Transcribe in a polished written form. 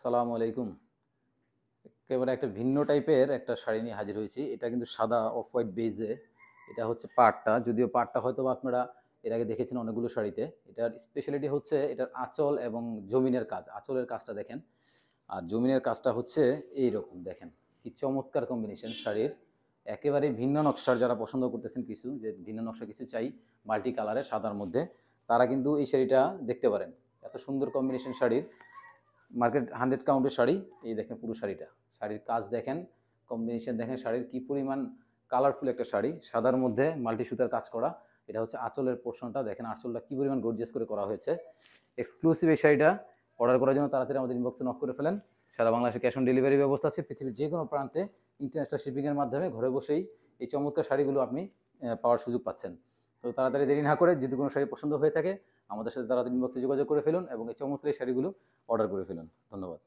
আসসালামু আলাইকুম। একেবারে একটা ভিন্ন টাইপের একটা শাড়ি নিয়ে হাজির হয়েছি। এটা কিন্তু সাদা অফ হোয়াইট বেজে। এটা হচ্ছে পাড়টা। যদিও পাড়টা হয়তোবা আপনারা এর আগে দেখেছেন অনেকগুলো শাড়িতে। এটার স্পেশালিটি হচ্ছে এটার আঁচল এবং জমিনের কাজ। আঁচলের কাজটা দেখেন। আর জমিনের কাজটা হচ্ছে এইরকম দেখেন। কি চমৎকার কম্বিনেশন শাড়ির। একেবারেই ভিন্ন নকশার যারা পছন্দ করতেছেন কিছু, যে ভিন্ন নকশা কিছু চাই মাল্টি কালারের সাদার মধ্যে, তারা কিন্তু এই শাড়িটা দেখতে পারেন। এত সুন্দর কম্বিনেশন শাড়ির। মার্কেট 100 কাউন্টের শাড়ি। এই দেখেন পুরো শাড়িটা, শাড়ির কাজ দেখেন, কম্বিনেশন দেখেন, শাড়ির কি পরিমাণ কালারফুল একটা শাড়ি, সাদার মধ্যে মাল্টি সুতার কাজ করা। এটা হচ্ছে আঁচলের পোর্শনটা দেখেন, আঁচলটা কি পরিমাণ গর্জিয়াস করে করা হয়েছে। এক্সক্লুসিভ এই শাড়িটা অর্ডার করার জন্য তাড়াতাড়ি আমাদের ইনবক্সে নক করে ফেলেন। সারা বাংলাদেশে ক্যাশ অন ডেলিভারি ব্যবস্থা আছে। পৃথিবীর যে কোনো প্রান্তে ইন্টারন্যাশনাল শিপিংয়ের মাধ্যমে ঘরে বসেই এই চমৎকার শাড়িগুলো আপনি পাওয়ার সুযোগ পাচ্ছেন। তো তাড়াতাড়ি দেরি না করে যদি কোনো শাড়ি পছন্দ হয়ে থাকে আমাদের সাথে তাড়াতাড়ি ইনবক্সে যোগাযোগ করে ফেলুন এবং এই চমৎকার এই শাড়িগুলো অর্ডার করে ফেলুন। ধন্যবাদ।